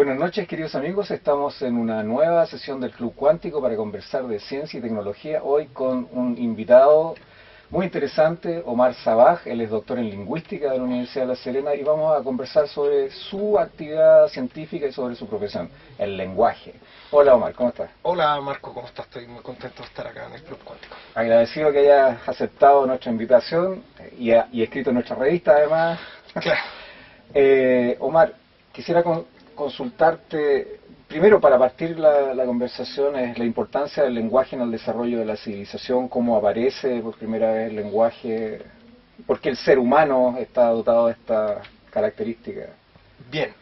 Buenas noches, queridos amigos. Estamos en una nueva sesión del Club Cuántico para conversar de ciencia y tecnología. Hoy con un invitado muy interesante, Omar Sabaj. Él es doctor en lingüística de la Universidad de La Serena y vamos a conversar sobre su actividad científica y sobre su profesión, el lenguaje. Hola Omar, ¿cómo estás? Hola Marco, ¿cómo estás? Estoy muy contento de estar acá en el Club Cuántico. Agradecido que hayas aceptado nuestra invitación y escrito en nuestra revista además. Claro. Omar, quisiera consultarte, primero para partir la conversación, es la importancia del lenguaje en el desarrollo de la civilización, cómo aparece por primera vez el lenguaje, por qué el ser humano está dotado de esta característica. Bien,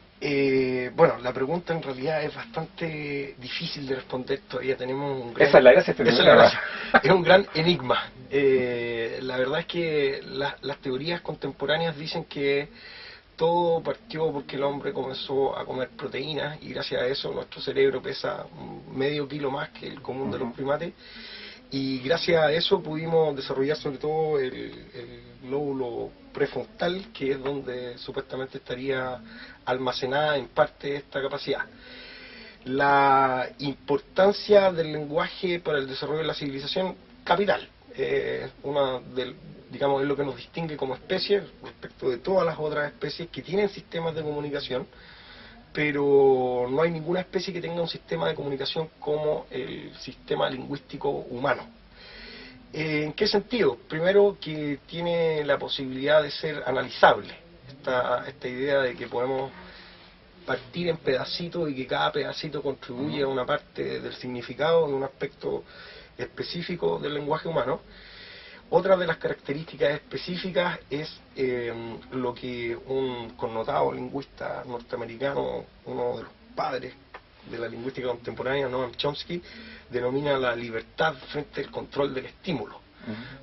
bueno, la pregunta en realidad es bastante difícil de responder, todavía tenemos un gran... Esa es la gracia, esa es la gracia. Es un gran enigma. La verdad es que las teorías contemporáneas dicen que todo partió porque el hombre comenzó a comer proteínas y gracias a eso nuestro cerebro pesa medio kilo más que el común de los primates y gracias a eso pudimos desarrollar sobre todo el lóbulo prefrontal, que es donde supuestamente estaría almacenada en parte esta capacidad. La importancia del lenguaje para el desarrollo de la civilización, capital. Digamos, es lo que nos distingue como especie respecto de todas las otras especies que tienen sistemas de comunicación, pero no hay ninguna especie que tenga un sistema de comunicación como el sistema lingüístico humano. ¿En qué sentido? Primero, que tiene la posibilidad de ser analizable. Esta idea de que podemos partir en pedacitos y que cada pedacito contribuye a una parte del significado, de un aspecto específico del lenguaje humano. Otra de las características específicas es lo que un connotado lingüista norteamericano, uno de los padres de la lingüística contemporánea, Noam Chomsky, denomina la libertad frente al control del estímulo.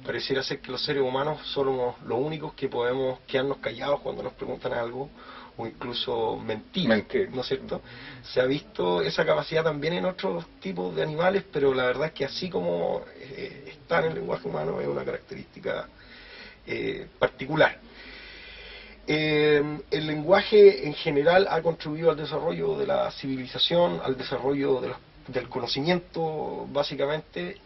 Pareciera ser que los seres humanos somos los únicos que podemos quedarnos callados cuando nos preguntan algo, o incluso mentir, ¿no es cierto? Se ha visto esa capacidad también en otros tipos de animales, pero la verdad es que así como está en el lenguaje humano es una característica particular. El lenguaje en general ha contribuido al desarrollo de la civilización, al desarrollo del conocimiento básicamente,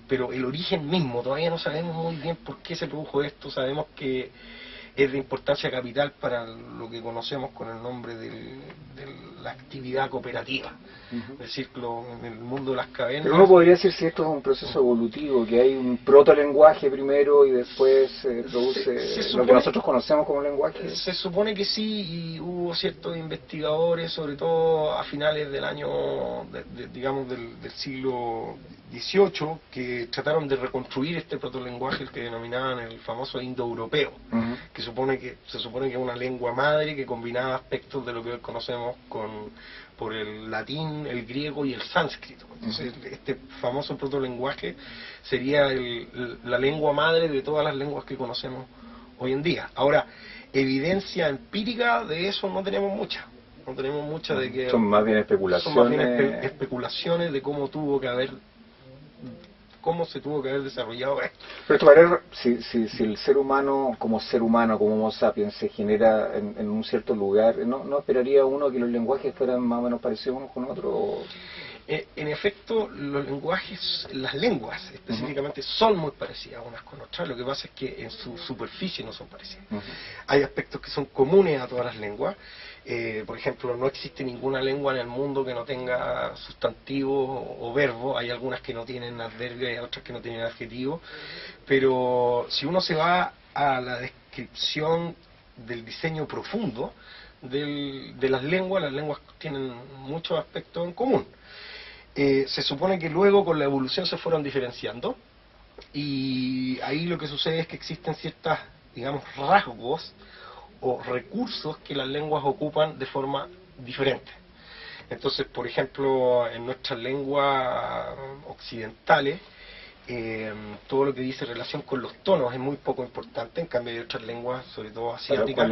pero el origen mismo todavía no sabemos muy bien por qué se produjo esto. Sabemos que es de importancia capital para lo que conocemos con el nombre de la actividad cooperativa, el ciclo en el mundo de las cavernas. Pero uno podría decir si esto es un proceso evolutivo, que hay un protolenguaje primero y después se produce lo que nosotros conocemos como lenguaje. Se supone que sí, y hubo ciertos investigadores, sobre todo a finales del año, digamos del siglo XVIII, que trataron de reconstruir este protolenguaje, el que denominaban el famoso indoeuropeo, que se supone que es una lengua madre que combinaba aspectos de lo que hoy conocemos por el latín, el griego y el sánscrito. Entonces, este famoso protolenguaje sería la lengua madre de todas las lenguas que conocemos hoy en día. Ahora, evidencia empírica de eso no tenemos mucha. No tenemos mucha de que... Son más bien especulaciones. Son más bien especulaciones de cómo se tuvo que haber desarrollado esto. Pero esto parece, si el ser humano, como Homo sapiens, se genera en un cierto lugar, ¿no esperaría uno que los lenguajes fueran más o menos parecidos unos con otros? En efecto, los lenguajes, las lenguas específicamente, son muy parecidas unas con otras. Lo que pasa es que en su superficie no son parecidas. Hay aspectos que son comunes a todas las lenguas. Por ejemplo, no existe ninguna lengua en el mundo que no tenga sustantivos o verbos. Hay algunas que no tienen adverbios y otras que no tienen adjetivos. Pero si uno se va a la descripción del diseño profundo de las lenguas tienen muchos aspectos en común. Se supone que luego con la evolución se fueron diferenciando y ahí lo que sucede es que existen ciertas, digamos, rasgos o recursos que las lenguas ocupan de forma diferente. Entonces, por ejemplo, en nuestras lenguas occidentales, todo lo que dice relación con los tonos es muy poco importante. En cambio hay otras lenguas, sobre todo asiáticas,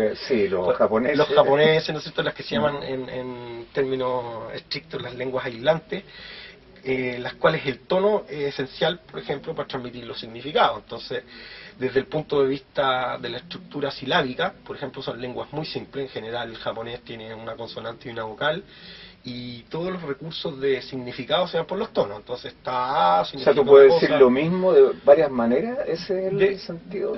los japoneses, ¿no es cierto?, las que se llaman en términos estrictos las lenguas aislantes, las cuales el tono es esencial, por ejemplo, para transmitir los significados. Entonces, desde el punto de vista de la estructura silábica, por ejemplo, son lenguas muy simples. En general, el japonés tiene una consonante y una vocal, y todos los recursos de significado se dan por los tonos. Entonces está A, O sea, significa tú puedes una decir cosa. lo mismo de varias maneras, ese es el De- sentido.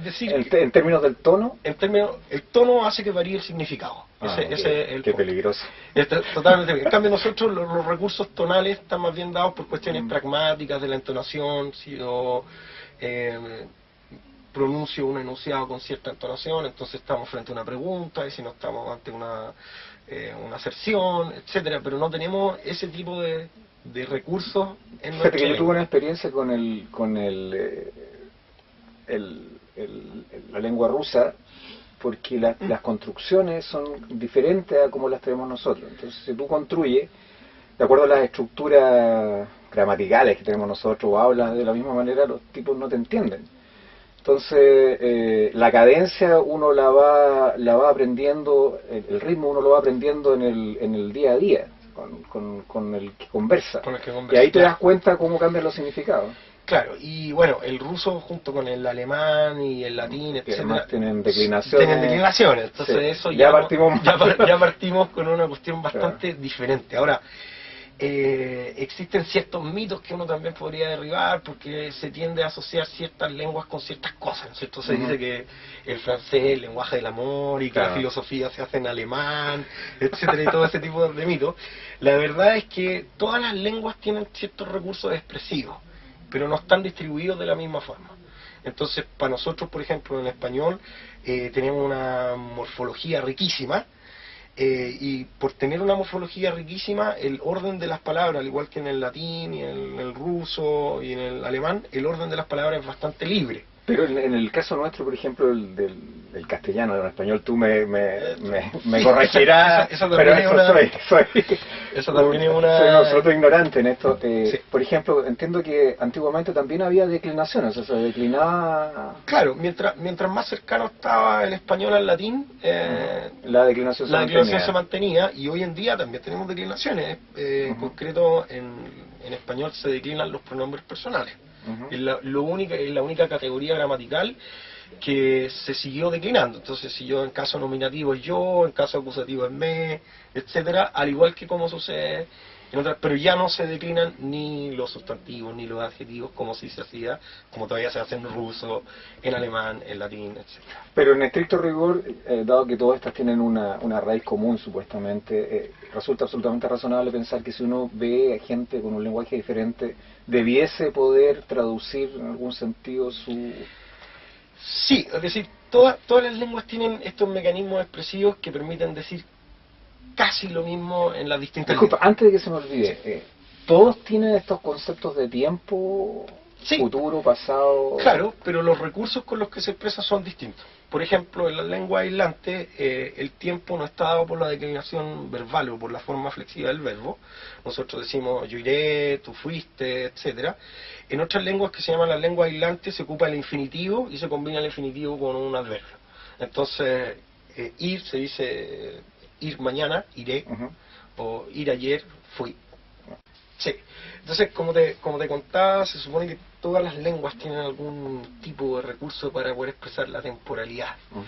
decir En términos del tono. en términos, el tono hace que varíe el significado. Ah, Ese es el qué punto. peligroso. Totalmente. En cambio, nosotros los recursos tonales están más bien dados por cuestiones Mm. pragmáticas de la entonación. Si yo pronuncio un enunciado con cierta entonación, entonces estamos frente a una pregunta, y si no estamos ante una aserción, etcétera. Pero no tenemos ese tipo de recursos en Fíjate nuestra que yo tuve lengua. una experiencia con la lengua rusa, porque las construcciones son diferentes a como las tenemos nosotros. Entonces, si tú construyes de acuerdo a las estructuras gramaticales que tenemos nosotros, o hablas de la misma manera, los tipos no te entienden. Entonces, la cadencia uno la va aprendiendo, el ritmo uno lo va aprendiendo en el día a día, con el que conversa. Con el que Y conversa, ahí te claro. das cuenta cómo cambian los significados. Claro, y bueno, el ruso junto con el alemán y el latín, Que etcétera, además tienen declinaciones. tienen declinaciones. Entonces Sí, eso ya no- partimos mal. ya partimos con una cuestión bastante diferente. Ahora, existen ciertos mitos que uno también podría derribar, porque se tiende a asociar ciertas lenguas con ciertas cosas, ¿no es cierto? Se Ujú. dice que el francés es el lenguaje del amor, y que Claro. la filosofía se hace en alemán, etcétera, y todo ese tipo de mitos. La verdad es que todas las lenguas tienen ciertos recursos expresivos, pero no están distribuidos de la misma forma. Entonces, para nosotros, por ejemplo, en español, tenemos una morfología riquísima, y por tener una morfología riquísima, el orden de las palabras, al igual que en el latín y en el ruso y en el alemán, el orden de las palabras es bastante libre. Pero en el caso nuestro, por ejemplo, del castellano, del español, tú me Sí, corregirás, eso pero también es una- soy eso también es una- soy un absoluto ignorante en esto. Sí. Por ejemplo, entiendo que antiguamente también había declinaciones, o sea, se declinaba... Claro, mientras más cercano estaba el español al latín, La declinación la se declinación mantenía. se mantenía, y hoy en día también tenemos declinaciones. En Ujú. concreto, en español se declinan los pronombres personales. Ujú. Es la única categoría gramatical que se siguió declinando. Entonces, si yo en caso nominativo es yo, en caso acusativo es me, etcétera, al igual que como sucede en otras, pero ya no se declinan ni los sustantivos ni los adjetivos como si se hacía, como todavía se hace en ruso, en alemán, en latín, etcétera. Pero en estricto rigor, dado que todas estas tienen una raíz común supuestamente, resulta absolutamente razonable pensar que si uno ve a gente con un lenguaje diferente, debiese poder traducir en algún sentido su... Sí, es decir, todas las lenguas tienen estos mecanismos expresivos que permiten decir casi lo mismo en las distintas Disculpa, lenguas. antes de que se me olvide, ¿todos tienen estos conceptos de tiempo, Sí. futuro, pasado? Claro, pero los recursos con los que se expresa son distintos. Por ejemplo, en la lengua aislante, el tiempo no está dado por la declinación verbal o por la forma flexiva del verbo. Nosotros decimos yo iré, tú fuiste, etcétera. En otras lenguas que se llaman las lenguas aislantes se ocupa el infinitivo y se combina el infinitivo con un adverbio. Entonces, ir se dice ir mañana, iré, Ujú. o ir ayer, fui. Sí. Entonces, como te contaba, se supone que todas las lenguas tienen algún tipo de recurso para poder expresar la temporalidad. Ujú.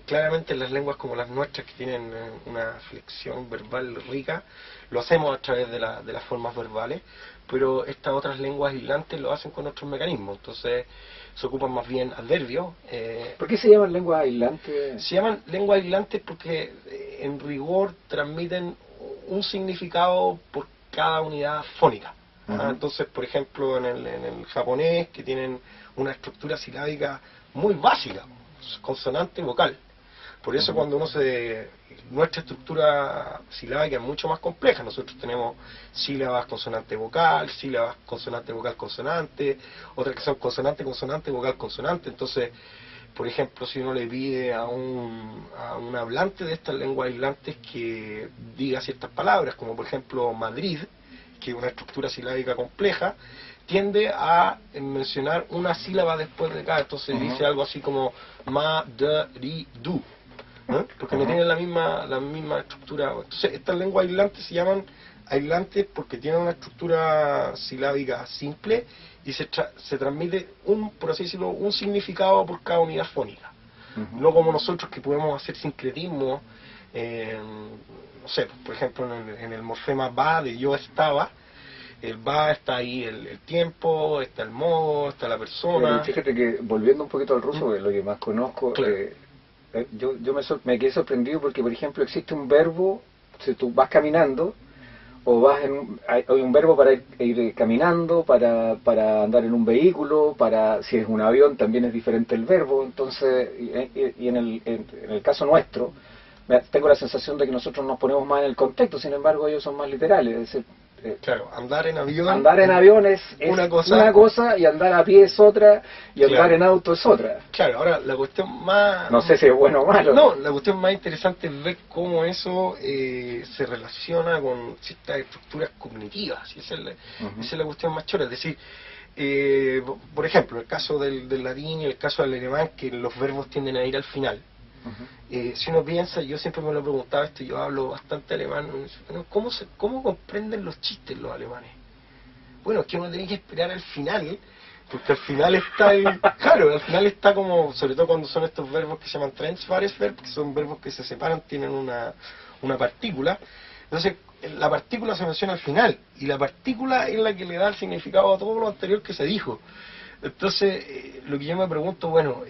Claramente en las lenguas como las nuestras, que tienen una flexión verbal rica, lo hacemos a través de las formas verbales, pero estas otras lenguas aislantes lo hacen con otros mecanismos. Entonces se ocupan más bien adverbios. ¿Por qué se llaman lenguas aislantes? Se llaman lenguas aislantes porque en rigor transmiten un significado por cada unidad fónica. Ujú. Entonces, por ejemplo, en el japonés, que tienen una estructura silábica muy básica, consonante vocal. Por eso Ujú. cuando nuestra estructura silábica es mucho más compleja. Nosotros tenemos sílabas consonante vocal, sílabas consonante vocal consonante, otras que son consonante consonante vocal consonante. Entonces, por ejemplo, si uno le pide a un hablante de estas lenguas aislantes que diga ciertas palabras, como por ejemplo Madrid, que es una estructura silábica compleja, tiende a mencionar una sílaba después de cada. Entonces Ujú. dice algo así como ma, de, ri, du, porque no Ujú. tienen la misma estructura. Entonces estas lenguas aislantes se llaman aislantes porque tienen una estructura silábica simple y se transmite por así decirlo, un significado por cada unidad fónica. No como nosotros que podemos hacer sincretismo, no sé, por ejemplo en el morfema ba de yo estaba, el ba está ahí el tiempo, está el modo, está la persona. Pero fíjate que volviendo un poquito al ruso, que es lo que más conozco, claro. yo me quedé sorprendido porque, por ejemplo, existe un verbo, si tú vas caminando, o vas hay un verbo para ir caminando, para andar en un vehículo, si es un avión también es diferente el verbo. Entonces, y en el caso nuestro, tengo la sensación de que nosotros nos ponemos más en el contexto, sin embargo ellos son más literales. Es decir, claro, andar en avión es una cosa y andar a pie es otra y andar claro. en auto es otra. Claro, ahora la cuestión más... No sé si es bueno o malo. No, la cuestión más interesante es ver cómo eso se relaciona con ciertas estructuras cognitivas. Y esa es la cuestión más chora. Es decir, por ejemplo, el caso del latín y el caso del alemán, que los verbos tienden a ir al final. Si uno piensa, yo siempre me lo he preguntado esto, yo hablo bastante alemán, ¿cómo comprenden los chistes los alemanes? Bueno, es que uno tiene que esperar al final, porque al final está claro, al final está como, sobre todo cuando son estos verbos que se llaman Transvaresverb, que son verbos que se separan, tienen una partícula. Entonces, la partícula se menciona al final, y la partícula es la que le da el significado a todo lo anterior que se dijo. Entonces, lo que yo me pregunto, bueno,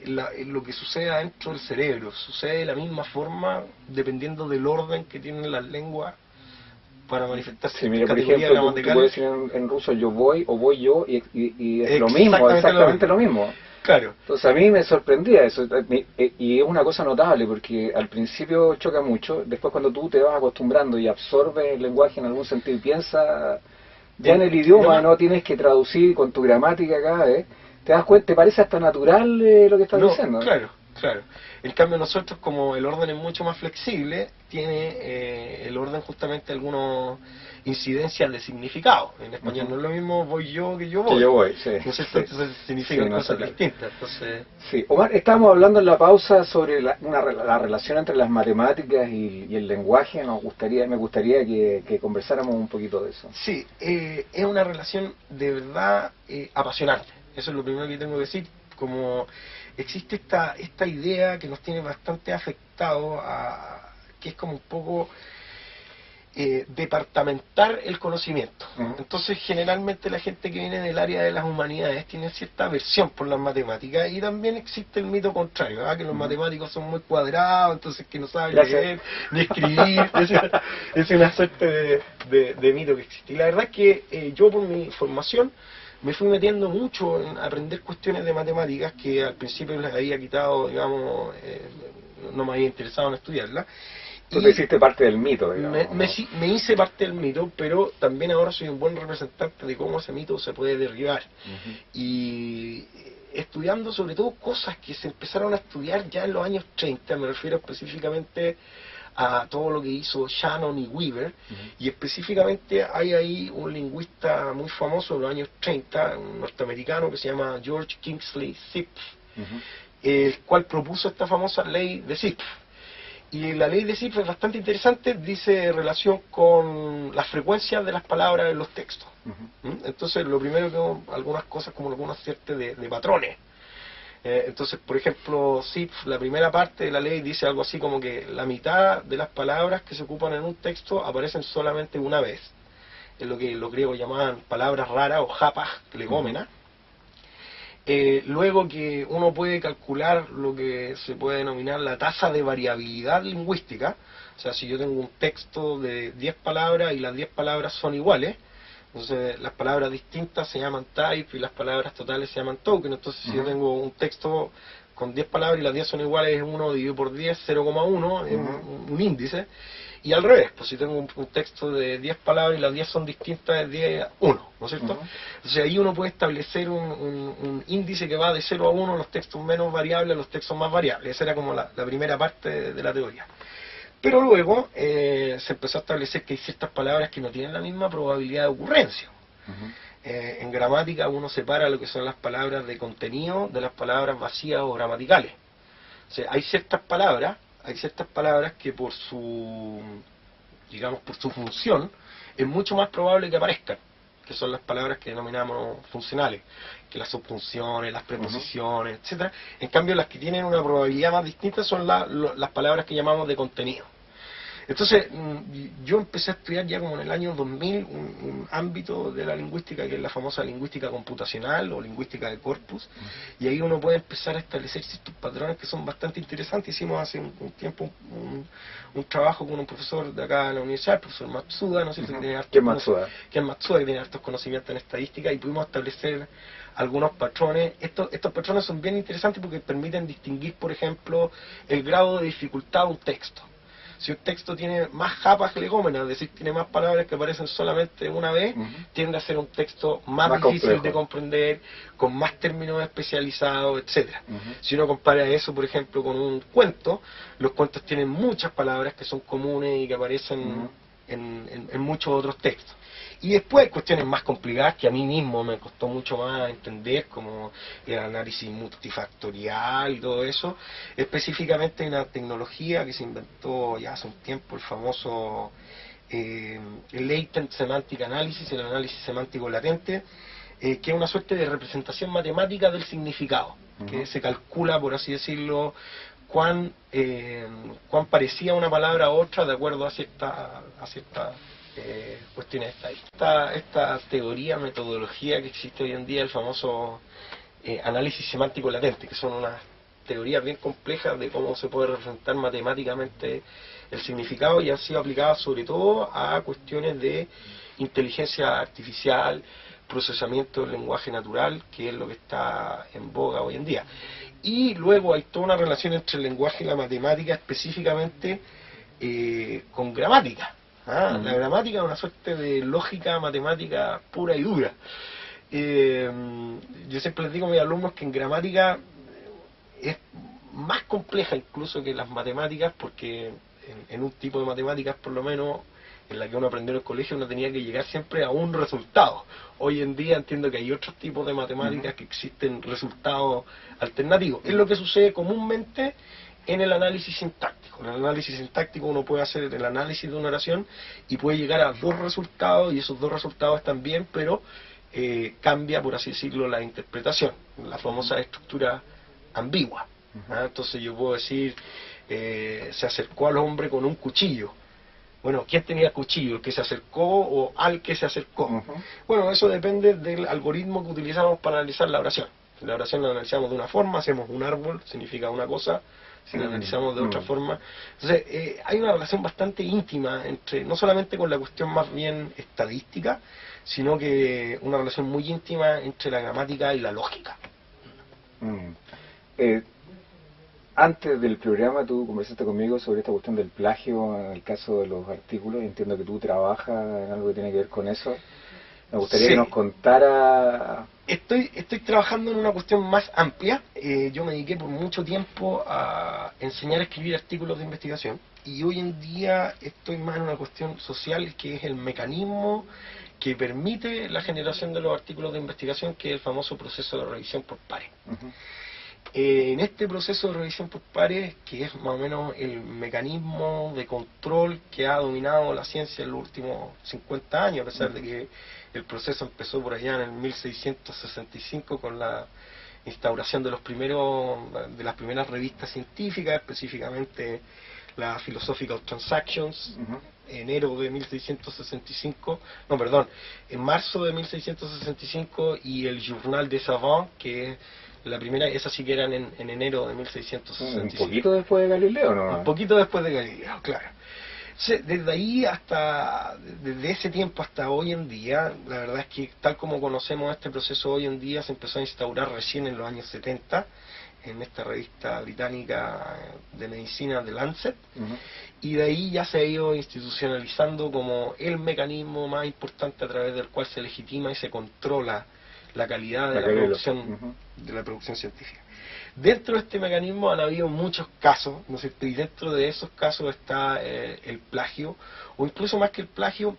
lo que sucede adentro del cerebro, ¿sucede de la misma forma dependiendo del orden que tienen las lenguas para manifestarse? Sí, mira, por ejemplo, tú puedes decir en ruso yo voy o voy yo y es lo mismo, exactamente lo mismo. Claro. Entonces a mí me sorprendía eso, y es una cosa notable porque al principio choca mucho, después cuando tú te vas acostumbrando y absorbes el lenguaje en algún sentido y piensas ya en el idioma, no tienes que traducir con tu gramática cada vez, te das cuenta, te parece hasta natural lo que estás diciendo. Claro, claro. En cambio nosotros, como el orden es mucho más flexible, tiene el orden justamente algunas incidencias de significado. En español no es lo mismo voy yo que yo voy. Que yo voy, sí. Entonces significan cosas distintas. Entonces... Sí, Omar, estábamos hablando en la pausa sobre la relación entre las matemáticas y el lenguaje. Me gustaría que conversáramos un poquito de eso. Sí, es una relación de verdad apasionante. Eso es lo primero que tengo que decir. Como existe esta idea que nos tiene bastante afectados, que es como un poco departamentar el conocimiento. Entonces generalmente la gente que viene del área de las humanidades tiene cierta aversión por las matemáticas, y también existe el mito contrario, que los matemáticos son muy cuadrados, entonces que no saben leer ni escribir. Es una suerte de mito que existe. Y la verdad es que yo, por mi formación, me fui metiendo mucho en aprender cuestiones de matemáticas que al principio les había quitado, digamos, no me había interesado en estudiarlas. Tú te hiciste parte del mito, digamos. Me hice parte del mito, pero también ahora soy un buen representante de cómo ese mito se puede derribar. Y estudiando sobre todo cosas que se empezaron a estudiar ya en los años 30, me refiero específicamente a todo lo que hizo Shannon y Weaver, y específicamente hay ahí un lingüista muy famoso de los años 30, un norteamericano que se llama George Kingsley Zipf, el cual propuso esta famosa ley de Zipf. Y la ley de Zipf es bastante interesante, dice relación con las frecuencias de las palabras en los textos. Entonces, lo primero que algunas cosas como algunas ciertas de patrones. Entonces, por ejemplo, Zipf, la primera parte de la ley dice algo así como que la mitad de las palabras que se ocupan en un texto aparecen solamente una vez. Es lo que los griegos llamaban palabras raras o japas, legómenas. Luego que uno puede calcular lo que se puede denominar la tasa de variabilidad lingüística, o sea, si yo tengo un texto de 10 palabras y las 10 palabras son iguales, entonces las palabras distintas se llaman type y las palabras totales se llaman token. Entonces si yo tengo un texto con 10 palabras y las 10 son iguales, es 1 dividido por 10, 0,1, es un índice. Y al revés, pues si tengo un texto de 10 palabras y las 10 son distintas, es 10 a 1, ¿no es cierto? Entonces ahí uno puede establecer un índice que va de 0 a 1, los textos menos variables a los textos más variables. Esa era como la primera parte de la teoría. Pero luego se empezó a establecer que hay ciertas palabras que no tienen la misma probabilidad de ocurrencia. En gramática uno separa lo que son las palabras de contenido de las palabras vacías o gramaticales. O sea, hay ciertas palabras que por su digamos, por su función, es mucho más probable que aparezcan, que son las palabras que denominamos funcionales, que las subfunciones, las preposiciones, etcétera. En cambio, las que tienen una probabilidad más distinta son las palabras que llamamos de contenido. Entonces, yo empecé a estudiar ya como en el año 2000 un ámbito de la lingüística que es la famosa lingüística computacional o lingüística de corpus, y ahí uno puede empezar a establecer ciertos patrones que son bastante interesantes. Hicimos hace un tiempo un trabajo con un profesor de acá en la universidad, el profesor Matsuda, no sé si tiene hartos que tiene hartos conocimientos en estadística, y pudimos establecer algunos patrones. Estos patrones son bien interesantes porque permiten distinguir, por ejemplo, el grado de dificultad de un texto. Si un texto tiene más japas legómenas, es decir, tiene más palabras que aparecen solamente una vez, tiende a ser un texto más difícil complejo de comprender, con más términos especializados, etcétera. Si uno compara eso, por ejemplo, con un cuento, los cuentos tienen muchas palabras que son comunes y que aparecen en muchos otros textos. Y después hay cuestiones más complicadas que a mí mismo me costó mucho más entender, como el análisis multifactorial y todo eso. Específicamente una tecnología que se inventó ya hace un tiempo, el famoso Latent Semantic Analysis, el análisis semántico latente, que es una suerte de representación matemática del significado, que se calcula, por así decirlo, cuán parecía una palabra a otra de acuerdo a cierta cuestiones estadísticas. Esta teoría, metodología que existe hoy en día, el famoso análisis semántico latente, que son unas teorías bien complejas de cómo se puede representar matemáticamente el significado, y han sido aplicadas sobre todo a cuestiones de inteligencia artificial, procesamiento del lenguaje natural, que es lo que está en boga hoy en día. Y luego hay toda una relación entre el lenguaje y la matemática, específicamente con gramática. La gramática es una suerte de lógica matemática pura y dura. Yo siempre les digo a mis alumnos que en gramática es más compleja incluso que las matemáticas, porque en un tipo de matemáticas, por lo menos, en la que uno aprendió en el colegio, uno tenía que llegar siempre a un resultado. Hoy en día entiendo que hay otros tipos de matemáticas que existen resultados alternativos. Es lo que sucede comúnmente en el análisis sintáctico. En el análisis sintáctico uno puede hacer el análisis de una oración y puede llegar a dos resultados, y esos dos resultados están bien, pero cambia, por así decirlo, la interpretación, la famosa estructura ambigua. Entonces yo puedo decir, se acercó al hombre con un cuchillo. Bueno, ¿quién tenía cuchillo? ¿El que se acercó o al que se acercó? Bueno, eso depende del algoritmo que utilizamos para analizar la oración. La oración la analizamos de una forma, hacemos un árbol, significa una cosa. Si la analizamos de otra forma. Entonces, hay una relación bastante íntima entre, no solamente con la cuestión más bien estadística, sino que una relación muy íntima entre la gramática y la lógica. Antes del programa tú conversaste conmigo sobre esta cuestión del plagio en el caso de los artículos, y entiendo que tú trabajas en algo que tiene que ver con eso. Me gustaría que nos contara. Estoy trabajando en una cuestión más amplia. Yo me dediqué por mucho tiempo a enseñar a escribir artículos de investigación, y hoy en día estoy más en una cuestión social, que es el mecanismo que permite la generación de los artículos de investigación, que es el famoso proceso de revisión por pares. En este proceso de revisión por pares, que es más o menos el mecanismo de control que ha dominado la ciencia en los últimos 50 años, a pesar de que el proceso empezó por allá en el 1665 con la instauración de las primeras revistas científicas, específicamente la Philosophical Transactions, enero de 1665, en marzo de 1665, y el Journal des Savants, que es la primera, esa sí que eran en enero de 1665. Un poquito después de Galileo, ¿no? Un poquito después de Galileo, claro. Desde ese tiempo hasta hoy en día, la verdad es que tal como conocemos este proceso hoy en día, se empezó a instaurar recién en los años 70, en esta revista británica de medicina, The Lancet, y de ahí ya se ha ido institucionalizando como el mecanismo más importante a través del cual se legitima y se controla la calidad de la producción científica. Dentro de este mecanismo han habido muchos casos, ¿no es cierto? Y dentro de esos casos está el plagio, o incluso más que el plagio,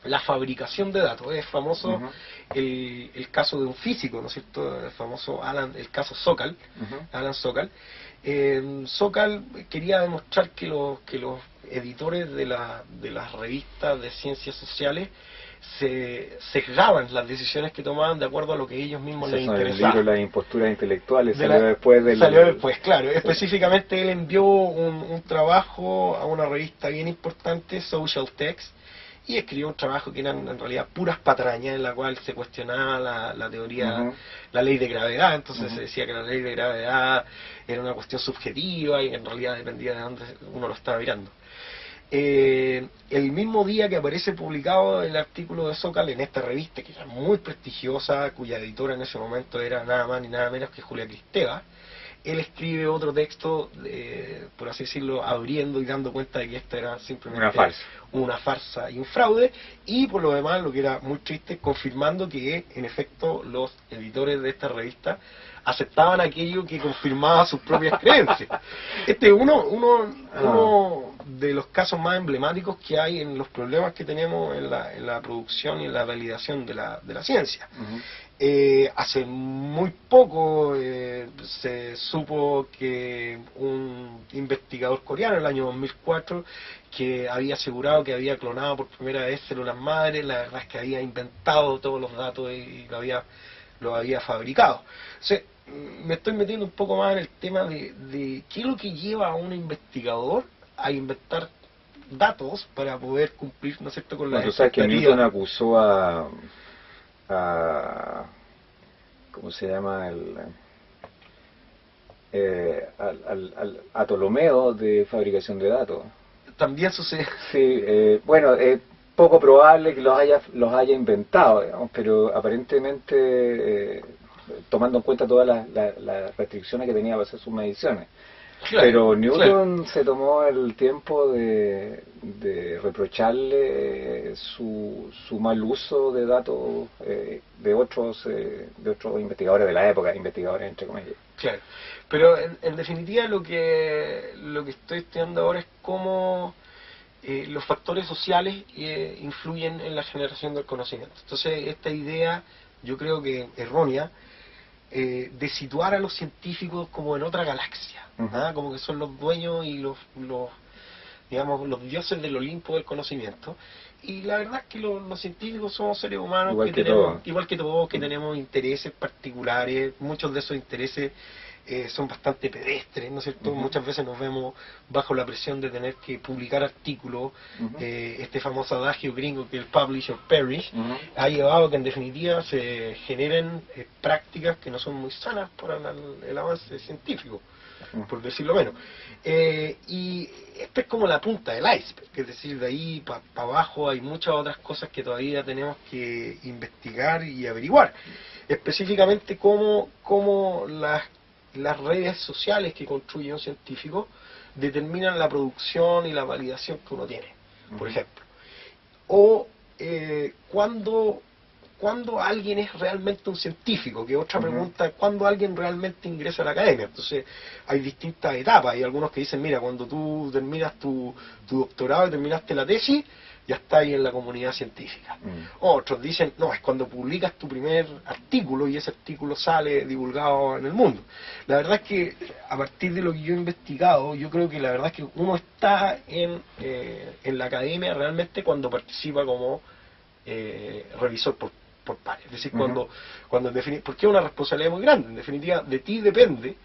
la fabricación de datos. Es famoso el caso de un físico, ¿no es cierto?, el famoso el caso Sokal, Alan Sokal. Sokal quería demostrar que los editores de las revistas de ciencias sociales se sesgaban las decisiones que tomaban de acuerdo a lo que ellos mismos les interesaba. El libro Las imposturas intelectuales salió después, claro. Sí. Específicamente él envió un trabajo a una revista bien importante, Social Text, y escribió un trabajo que eran en realidad puras patrañas, en la cual se cuestionaba la teoría, la ley de gravedad. Entonces se decía que la ley de gravedad era una cuestión subjetiva y que en realidad dependía de dónde uno lo estaba mirando. El mismo día que aparece publicado el artículo de Sokal en esta revista, que era muy prestigiosa, cuya editora en ese momento era nada más ni nada menos que Julia Kristeva, él escribe otro texto, por así decirlo, abriendo y dando cuenta de que esto era simplemente una farsa y un fraude, y por lo demás, lo que era muy triste, confirmando que en efecto los editores de esta revista aceptaban aquello que confirmaba sus propias creencias. Este es uno de los casos más emblemáticos que hay en los problemas que tenemos en la producción y en la validación de la ciencia. Hace muy poco se supo que un investigador coreano en el año 2004 que había asegurado que había clonado por primera vez células madre, la verdad es que había inventado todos los datos y lo había fabricado. O sea, me estoy metiendo un poco más en el tema de qué es lo que lleva a un investigador a inventar datos para poder cumplir, ¿no es cierto?, con la expectativa. Tú sabes que Newton acusó a ¿cómo se llama? A Ptolomeo de fabricación de datos. También sucede. Sí, bueno, es poco probable que los haya inventado, digamos, pero aparentemente tomando en cuenta todas las restricciones que tenía para hacer sus mediciones. Claro, pero Newton se tomó el tiempo de reprocharle su mal uso de datos de otros investigadores de la época, investigadores entre comillas. Claro, pero en definitiva lo que estoy estudiando ahora es cómo los factores sociales influyen en la generación del conocimiento. Entonces esta idea, yo creo que errónea, de situar a los científicos como en otra galaxia, como que son los dueños y los dioses del Olimpo del conocimiento. Y la verdad es que los científicos somos seres humanos igual que todos, que tenemos intereses particulares. Muchos de esos intereses son bastante pedestres, ¿no es cierto? Muchas veces nos vemos bajo la presión de tener que publicar artículos. Este famoso adagio gringo que el publish or perish ha llevado a que en definitiva se generen prácticas que no son muy sanas para el avance científico, por decirlo menos. Y esta es como la punta del iceberg, es decir, de ahí para abajo hay muchas otras cosas que todavía tenemos que investigar y averiguar. Específicamente cómo las redes sociales que construye un científico determinan la producción y la validación que uno tiene, por ejemplo. O cuando alguien es realmente un científico, que otra pregunta, cuando alguien realmente ingresa a la academia. Entonces hay distintas etapas, hay algunos que dicen, mira, cuando tú terminas tu doctorado y terminaste la tesis, ya está ahí en la comunidad científica. Otros dicen, no, es cuando publicas tu primer artículo y ese artículo sale divulgado en el mundo. La verdad es que a partir de lo que yo he investigado, yo creo que la verdad es que uno está en la academia realmente cuando participa como revisor por pares. Es decir, cuando porque es una responsabilidad muy grande. En definitiva, de ti depende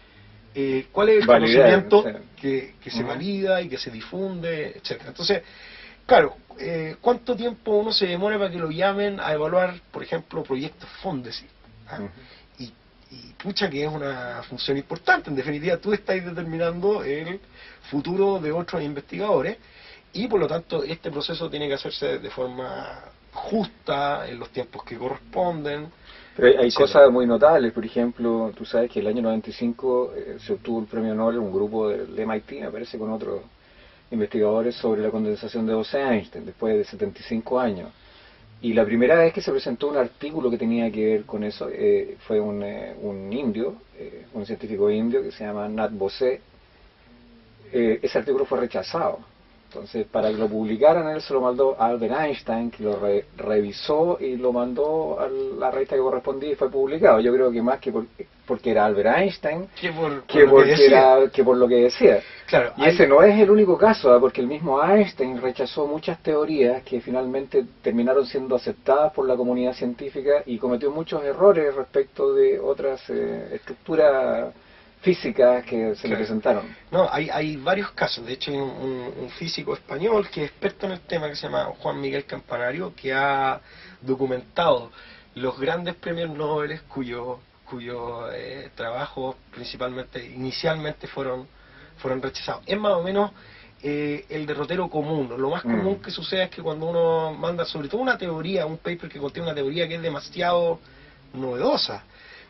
cuál es el conocimiento que se valida y que se difunde, etcétera. Entonces, claro, ¿cuánto tiempo uno se demora para que lo llamen a evaluar, por ejemplo, proyectos Fondesit? Y pucha que es una función importante. En definitiva, tú estás determinando el futuro de otros investigadores y, por lo tanto, este proceso tiene que hacerse de forma justa, en los tiempos que corresponden. Pero hay cosas muy notables. Por ejemplo, tú sabes que el año 95 se obtuvo el premio Nobel un grupo del MIT, me parece, con otros investigadores sobre la condensación de Bose-Einstein, después de 75 años. Y la primera vez que se presentó un artículo que tenía que ver con eso fue un indio, un científico indio que se llama Nat Bose. Ese artículo fue rechazado. Entonces, para que lo publicaran, él se lo mandó a Albert Einstein, que lo revisó y lo mandó a la revista que correspondía y fue publicado. Yo creo que más que porque era Albert Einstein, que por lo que decía. Claro, y ese no es el único caso, porque el mismo Einstein rechazó muchas teorías que finalmente terminaron siendo aceptadas por la comunidad científica y cometió muchos errores respecto de otras estructuras físicas que se le presentaron. No, hay varios casos. De hecho, hay un físico español que es experto en el tema, que se llama Juan Miguel Campanario, que ha documentado los grandes premios Nobel cuyos trabajos inicialmente fueron rechazados. Es más o menos el derrotero común. Lo más común que sucede es que cuando uno manda, sobre todo una teoría, un paper que contiene una teoría que es demasiado novedosa,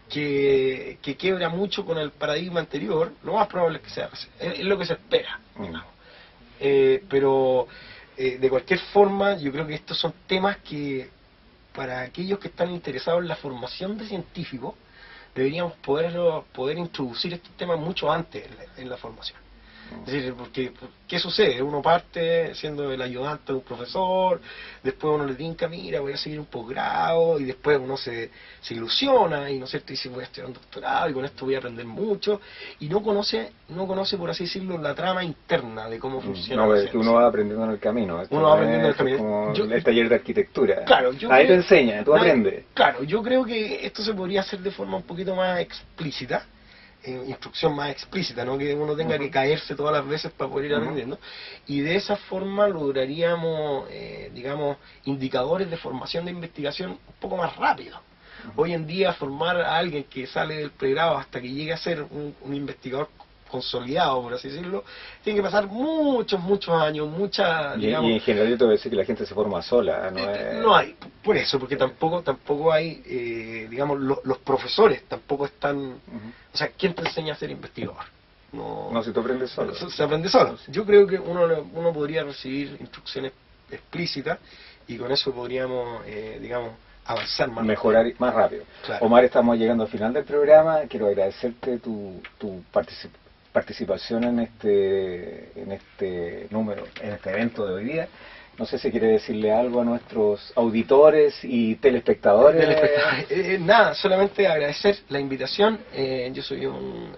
que quiebra mucho con el paradigma anterior, lo más probable es que es lo que se espera, digamos. Pero de cualquier forma, yo creo que estos son temas que, para aquellos que están interesados en la formación de científicos, deberíamos poder introducir estos temas mucho antes en la formación. Es decir, porque ¿qué sucede? Uno parte siendo el ayudante de un profesor, después uno le tinca, mira, voy a seguir un posgrado, y después uno se ilusiona, y no es cierto, dice, voy a estudiar un doctorado, y con esto voy a aprender mucho, y no conoce, por así decirlo, la trama interna de cómo funciona. No, es que uno va aprendiendo en el camino. Uno va aprendiendo en el camino. Como el taller de arquitectura. Claro, ahí te enseña, tú aprendes. Claro, yo creo que esto se podría hacer de forma un poquito más explícita, instrucción más explícita, no que uno tenga que caerse todas las veces para poder ir aprendiendo, y de esa forma lograríamos, digamos, indicadores de formación de investigación un poco más rápido. Hoy en día formar a alguien que sale del pregrado hasta que llegue a ser un investigador consolidado, por así decirlo, tiene que pasar muchos años, digamos... Y en general yo te voy a decir que la gente se forma sola, no hay, por eso, porque tampoco hay, digamos, los profesores tampoco están... O sea, ¿quién te enseña a ser investigador? No, si tú aprendes solo. Se aprende solo. Yo creo que uno podría recibir instrucciones explícitas y con eso podríamos, digamos, avanzar más mejorar más rápido. Claro. Omar, estamos llegando al final del programa. Quiero agradecerte tu participación en este número, en este evento de hoy día. No sé si quiere decirle algo a nuestros auditores y telespectadores. Nada, solamente agradecer la invitación. Yo soy un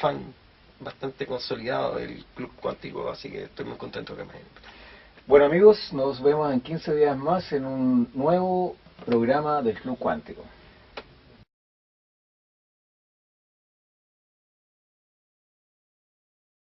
fan bastante consolidado del Club Cuántico, así que estoy muy contento que me hayan invitado. Bueno, amigos, nos vemos en 15 días más en un nuevo programa del Club Cuántico.